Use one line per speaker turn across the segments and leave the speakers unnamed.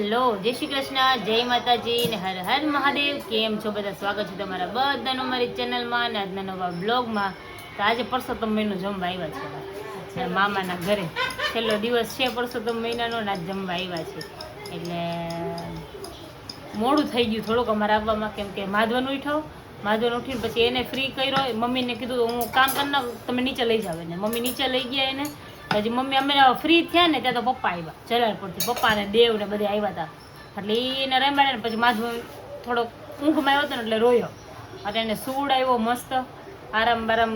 Hello, જય શ્રી કૃષ્ણ, જય માતાજી ને હર હર મહાદેવ. કેમ છો બધા? સ્વાગત છે તમારા બધાનું મારી ચેનલમાં અને આજના નવા બ્લોગમાં. તો આજે પરસોત્તમ મહિનો જમવા આવ્યા છે મામાના ઘરે. છેલ્લો દિવસ છે પરસોત્તમ મહિનાનો ને આજ જમવા આવ્યા છે. એટલે મોડું થઈ ગયું થોડુંક અમારે આવવામાં, કેમ કે માધવન ઉઠીને પછી એને ફ્રી કર્યો. મમ્મીને કીધું હું કામ કરી નાખ, તમે નીચે લઈ જાવ એને. મમ્મી નીચે લઈ ગયા એને. પછી મમ્મી અમે ફ્રી થયા ને ત્યાં તો પપ્પા આવ્યા જલાલપુરથી. પપ્પા ને દેવ ને બધા આવ્યા હતા. એટલે એને રમાડે ને પછી માધવ થોડોક ઊંઘમાં આવ્યો હતો ને એટલે રોયો. એટલે એને સૂડ આવ્યો મસ્ત, આરામ બારામ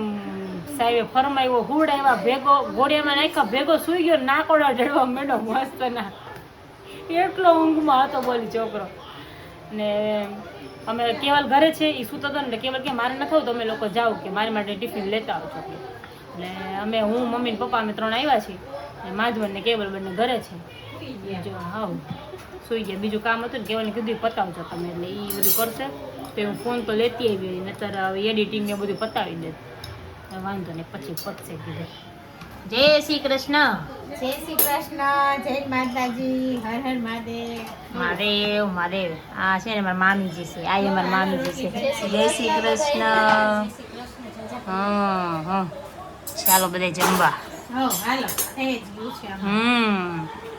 સાહેબે ફરમાવ્યો, હુડ આવ્યા ભેગો, ગોળિયામાં નાખ્યા ભેગો સુઈ ગયો, નાકોડા ઢળવા માંડ્યો મસ્ત ના. એટલો ઊંઘમાં હતો બોલી છોકરો. ને અમે કેવલ ઘરે છે, એ સૂતો હતો ને કેવલ કે મારે નથી આવતું, અમે લોકો જાઓ કે મારી માટે ટિફિન લેતા આવજો. એટલે અમે હું મમ્મી ને પપ્પા અમે 3 આવ્યા છીએ. માધવન ને કેવલ બંને ઘરે છે. હા સુઈ ગયા. બીજું કામ હતું ને કેવલને કીધું પતાવજો તમે, એટલે એ બધું કરશે. તો હું ફોન તો લેતી આવી, નતર એડિટિંગ ને બધું પતાવી દે. વાંધો ને પછી પતશે કીધું. જય શ્રી કૃષ્ણ.
જય શ્રી કૃષ્ણ, જય માતાજી, હર હર મહાદેવ.
મહાદેવ મહાદેવ. આ છે ને મારા મામીજી છે, આ અમારા મામીજી છે. જય શ્રી કૃષ્ણ. હા ચાલો બધા જમવા.
હાલો થઈ જ ગયું છે.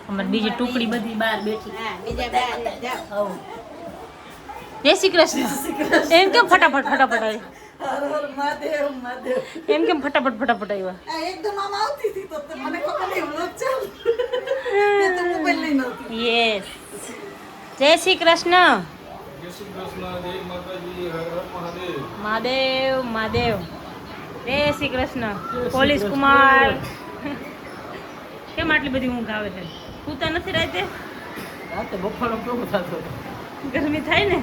અમારી બીજી ટુકડી બધી બહાર બેઠી.
બીજા બાર જાઓ.
જય શ્રી કૃષ્ણ. એમ કેમ ફટાફટ આવી?
હર હર મહાદેવ મહાદેવ.
એમ કેમ ફટાફટ આવ્યા?
એકદમ આમ આવતી હતી તો મને ખબર નહીં વ્લોગ ચાલુ. એ તો મોબાઈલ લઈને આવતી.
યસ. જય શ્રી કૃષ્ણ.
જય શ્રી કૃષ્ણ, જય માતાજી, હર હર મહાદેવ.
મહાદેવ. જય શ્રી કૃષ્ણ. પોલીસ કુમાર. કેમ આટલી બધી ઊંઘ આવે છે? સૂતા નથી રાતે?
રાતે બફારો કેવો થતો?
ગરમી થાય ને.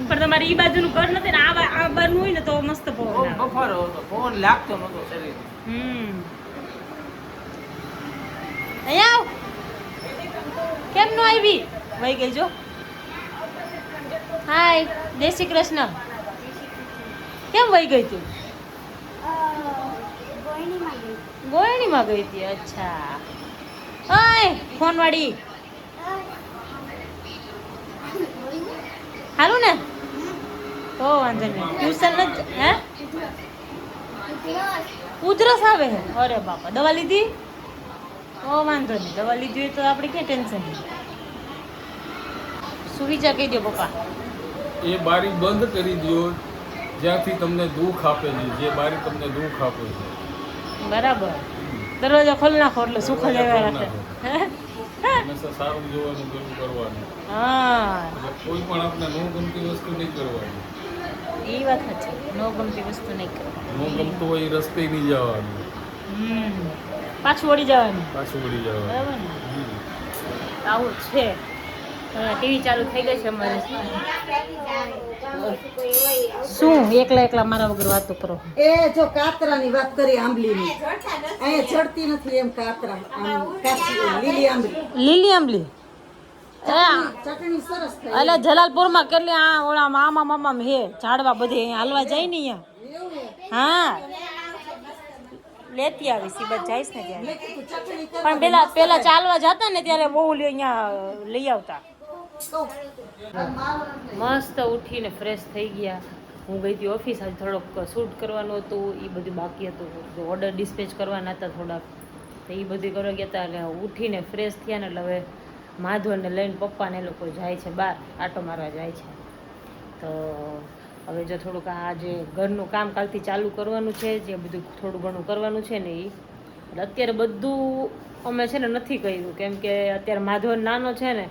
પણ તમારે ઈ બાજુનું ઘર નથી ને, આ બાજુ હોય ને તો મસ્ત પવન આવે.
બફારો હતો, પવન લાગતો નતો શરીર.
અહીંયા આવ. કેમ નો આવી? વહી ગઈ જો. હાય, જય શ્રી કૃષ્ણ. કેમ વહી ગઈ તું? ગોયણીમાં ગઈ હતી. અચ્છા. ઓય ફોન વાળી. હારું ને? તો વાંધો નહીં. ટ્યુશન નથી હે? ઉધરસ આવે હે? અરે બાપા, દવા લીધી? તો વાંધો નહીં, દવા લીધી હોય તો આપણે ક્યાં ટેન્શન નહીં. સુવિચા કહી દો પપ્પા.
એ બારી બંધ કરી દો જ્યાંથી તમને દુઃખ આપે છે, જે બારી તમને દુઃખ આપે છે.
બરાબર. દરવાજો ખોલી નાખો એટલે સુખ જ આવ્યા રાખે.
હંમેશા સારું જોવાનું, પેલું કરવાનું.
હા,
એટલે કોઈ પણ આપણે ન ગમતી વસ્તુ નહીં કરવાની.
એ વાત છે. નો ગમતી વસ્તુ નહીં કરવાની.
ન ગમતું હોય એ રસ્તે નહીં જવાનું,
પાછું વળી જવાનું.
પાછું વળી જવાનું.
બરાબર ને? આવું છે. ટીવી ચાલુ થઈ ગઈ છે અમારે. શું એકલા મારા વગર વાતો કરો?
એ જો કાતરાની વાત કરી, આંબલીની અહીંયા ચડતી નથી એમ કાતરા. આમ કાચી લીલી આંબલી.
લીલી આંબલી.
ચટણી સરસ થાય.
એટલે જલાલપુરમાં કેટલી આ ઓલા મામા હે ઝાડવા બધે અહીંયા હાલવા જાય ને અહીંયા. હા, લેતી આવી સીબત જઈશ ને ત્યારે. પણ પેલા ચાલવા જતા ને ત્યારે બહુ અહીંયા લઈ આવતા. મસ્ત ઉઠીને ફ્રેશ થઈ ગયા. હું ગઈ હતી ઓફિસ, આજે થોડોક શૂટ કરવાનું હતું, એ બધું બાકી હતું. ઓર્ડર ડિસ્પેચ કરવાના હતા થોડાક, તો એ બધું કરવા ગયા હતા. એટલે ઉઠીને ફ્રેશ થયા ને એટલે હવે માધવને લઈને પપ્પાને એ લોકો જાય છે બહાર, આટો મારવા જાય છે. તો હવે જો થોડુંક આ જે ઘરનું કામ કાલથી ચાલુ કરવાનું છે, જે બધું થોડું ઘણું કરવાનું છે ને એ. એટલે અત્યારે બધું અમે છે ને નથી કર્યું, કેમ કે અત્યારે માધવન નાનો છે ને,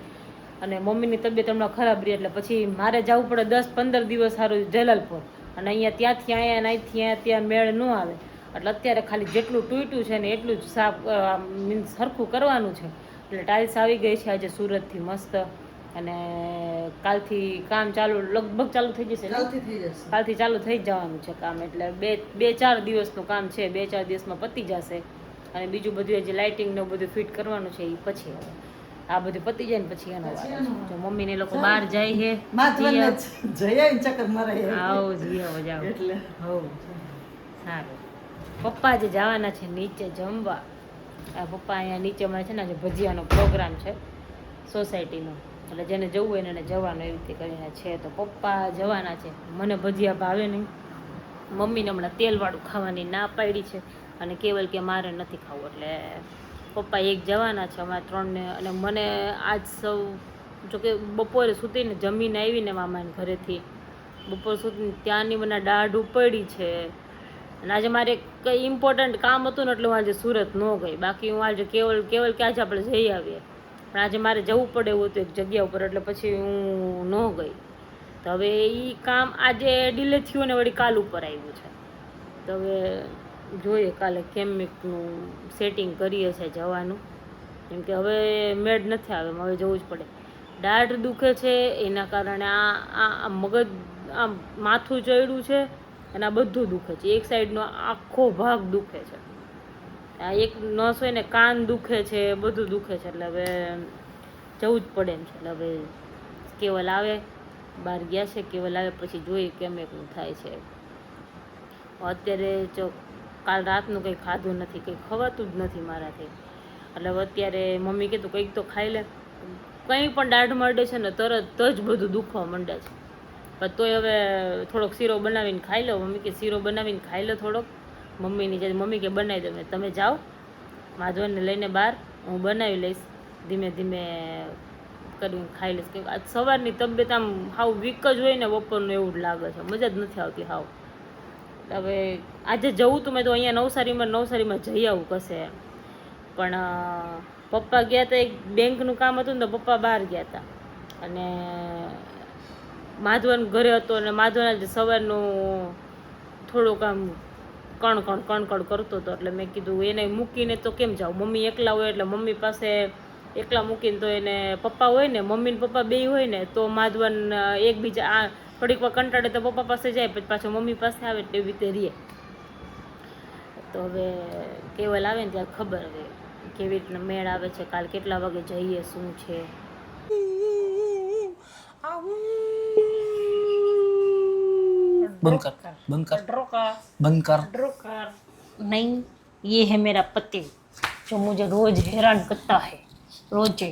અને મમ્મીની તબિયત હમણાં ખરાબ રહી. એટલે પછી મારે જવું પડે 10-15 દિવસ સારું જલાલપુર, અને અહીંયા ત્યાંથી અહીંયા અહીંથી ત્યાં મેળ ન આવે. એટલે અત્યારે ખાલી જેટલું તૂટ્યું છે ને એટલું જ સાફ મીન્સ સરખું કરવાનું છે. એટલે ટાઇલ્સ આવી ગઈ છે આજે સુરતથી મસ્ત, અને કાલથી કામ ચાલુ લગભગ ચાલુ થઈ જશે. કાલથી ચાલુ થઈ જવાનું છે કામ. એટલે 2-4 દિવસનું કામ છે, 2-4 દિવસમાં પતી જશે. અને બીજું બધું જે લાઇટિંગ ને બધું ફિટ કરવાનું છે એ પછી હવે આ બધું પતી જાય ને પછી એનો વારો છે. જો મમ્મીને લોકો બહાર જાય છે, આવો જાવ એટલે સારું. પપ્પા જે જવાના છે નીચે જમવા. આ પપ્પા અહીંયા નીચે અમારે છે ને આજે ભજીયાનો પ્રોગ્રામ છે, સોસાયટીનો, એટલે જેને જવું હોય ને એને જવાનું એવી રીતે કરીને છે. તો પપ્પા જવાના છે. મને ભજીયા ભાવે નહીં, મમ્મીને હમણાં તેલવાળું ખાવાની ના પાડી છે, અને કેવલ કે મારે નથી ખાવું, એટલે પપ્પા એક જવાના છે, અમારા 3ને. અને મને આજ સૌ જોકે બપોરે સૂતીને જમીને આવીને મામાને ઘરેથી બપોર સુધી ત્યાંની મને દાઢ ઉપડી છે. અને આજે મારે કંઈ ઇમ્પોર્ટન્ટ કામ હતું ને એટલે હું આજે સુરત ન ગઈ. બાકી હું આજે કેવલ કે આજે આપણે જઈ આવીએ, પણ આજે મારે જવું પડે એવું હતું એક જગ્યા ઉપર, એટલે પછી હું ન ગઈ. તો હવે એ કામ આજે ડિલે થયું ને વળી કાલ ઉપર આવ્યું છે. તો હવે જોઈએ કાલે કેમિકનું સેટિંગ કરીએ છે જવાનું, કેમ કે હવે મેડ નથી આવે, હવે જવું જ પડે. દાઢ દુખે છે એના કારણે આ મગજ આ માથું ચડ્યું છે અને આ બધું દુખે છે. એક સાઈડનો આખો ભાગ દુખે છે, આ એક નસ હોય ને કાન દુખે છે, બધું દુખે છે. એટલે હવે જવું જ પડે એમ છે. એટલે હવે કેવલ આવે, બહાર ગયા છે, કેવલ આવે પછી જોઈએ કેમ એકનું થાય છે. અત્યારે જો કાલ રાતનું કંઈ ખાધું નથી, કંઈ ખવાતું જ નથી મારાથી. એટલે હવે અત્યારે મમ્મી કીધું કંઈક તો ખાઈ લે, કંઈ પણ દાઢ મળે છે ને તરત જ બધું દુખવા માંડે છે. પણ તોય હવે થોડોક શીરો બનાવીને ખાઈ લો. મમ્મી કે શીરો બનાવીને ખાઈ લો થોડોક, મમ્મીની જે મમ્મી કે બનાવી દો. તમે જાઓ માધવનને લઈને બહાર, હું બનાવી લઈશ, ધીમે ધીમે કરીને ખાઈ લઈશ. કેમ આજ સવારની તબિયત આમ હાવ વીક જ હોય ને બપોરનું એવું જ લાગે છે, મજા જ નથી આવતી હાવ. હવે આજે જવું તું મેં તો અહીંયા નવસારીમાં જઈ આવું કશે, પણ પપ્પા ગયા હતા, એક બેંકનું કામ હતું ને તો પપ્પા બહાર ગયા હતા, અને માધવન ઘરે હતો. અને માધવન આજે સવારનું થોડુંક આમ કણકણ કરતો હતો, એટલે મેં કીધું એને મૂકીને તો કેમ જાઉં, મમ્મી એકલા હોય એટલે મમ્મી પાસે એકલા મૂકીને તો એને પપ્પા હોય ને, મમ્મી ને પપ્પા બેય હોય ને તો માધવન એકબીજા આ થોડીક વાર કંટાળે તો પપ્પા પાસે જાય, પછી પાછો મમ્મી પાસે આવે એવી રીતે રહીએ. તો હવે કેવલ આવે ને ત્યારે ખબર હવે કેવી રીતના મેળ આવે છે, કાલ કેટલા વાગે જઈએ, શું છે. बंद कर नहीं, ये है मेरा पति जो मुझे रोज हैरान करता है, रोज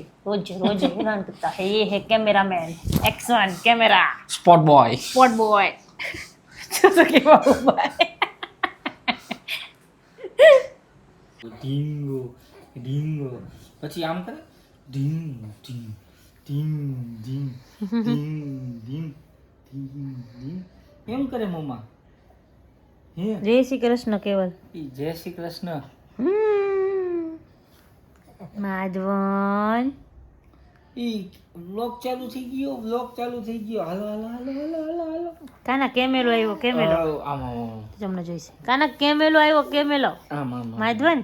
हैरान करता है. ये है cameraman, action camera,
spot boy
तो કેવા ઉભા છે.
ઢીંગો ઢીંગો પછી આમ કરે ઢીંગ ઢીંગ ઢીંગ ઢીંગ ઢીંગ ઢીંગ ઢીંગ ઢીંગ એમ કરે મમ્મા. હે
જય શ્રી કૃષ્ણ કેવલ.
જય શ્રી કૃષ્ણ.
માધવન
ઈ વ્લોગ ચાલુ થઈ ગયો હાલો
કાના કેમેલો આવ્યો, કેમેલો
આમ
તમને જોઈશે. કાના કેમેલો આવ્યો, કેમેલો.
આમ
માધવન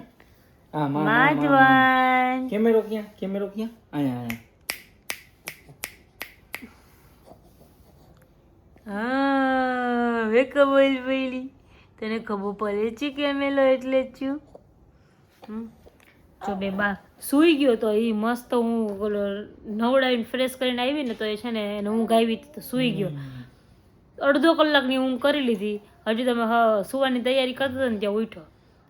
આમ
માધવન
કેમેરો ક્યાં આયા
હા હવે ખબર પડી તને, ખબર પડે છે કેમેલો એટલે જ છું. જો બે બા સૂઈ ગયો તો એ મસ્ત, હું ઓલો નવડાવીને ફ્રેશ કરીને આવી ને તો એ છે ને એને ઊંઘ આવી તો સૂઈ ગયો. અડધો કલાકની ઊંઘ કરી લીધી, હજી તમે સુવાની તૈયારી કરતા હતા ને ત્યાં ઉઠો.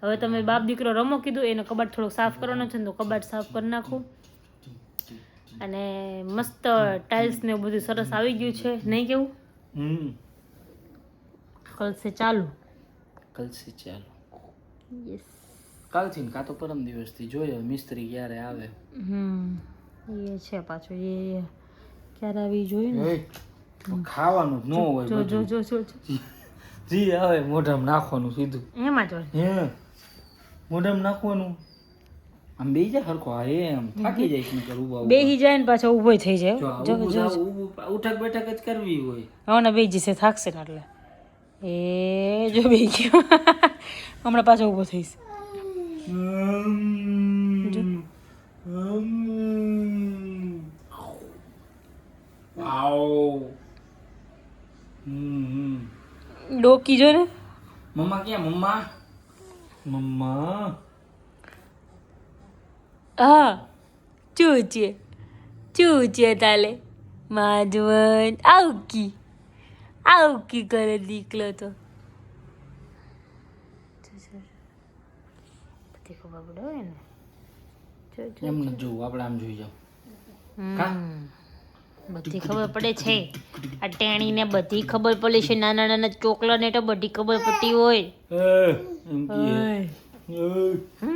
હવે તમે બાપ દીકરો રમો કીધું, એને કબાટ થોડોક સાફ કરવાનો છે ને તો કબાટ સાફ કરી નાખું. અને મસ્ત ટાઇલ્સ ને બધું સરસ આવી ગયું છે, નહીં કેવું? કલસે ચાલુ યસ.
કાલથી કાં તો પરમ દિવસથી જોયો મિસ્ત્રી ક્યારે આવે.
એ છે પાછું, એ ક્યારે આવી જોઈએ ને.
ખાવાનું જ ન હોય,
જો
જી આવે મોઢામાં નાખવાનું સીધું.
એમાં જો
હે મોઢામાં નાખવાનું, આમ બેહી જાય હરખો. હા એમ થાકી જાય શું કરું, ઉભા
બેહી જાય ને પાછો ઊભો થઈ જાય.
ઉઠક બેઠક જ કરવી હોય.
હવે બેહી જશે, થાકશે ને એટલે એ જો બેહી ગયો. હમણાં પાછો ઊભો થઈશ. ડોકી જો ને.
મમ્મા ક્યાં? મમ્મા
હા ચૂચે તાલે માધવન આવકી કરે દીકલો તો બધી ખબર પડે હોય ને.
એમને જોવું આપણે આમ જોઈ જાવ. કા
બધી ખબર પડે છે આ ટેણીને બધી ખબર પડે છે નાના નાના ચોકલા ને તો બધી ખબર પડતી હોય
એમ કે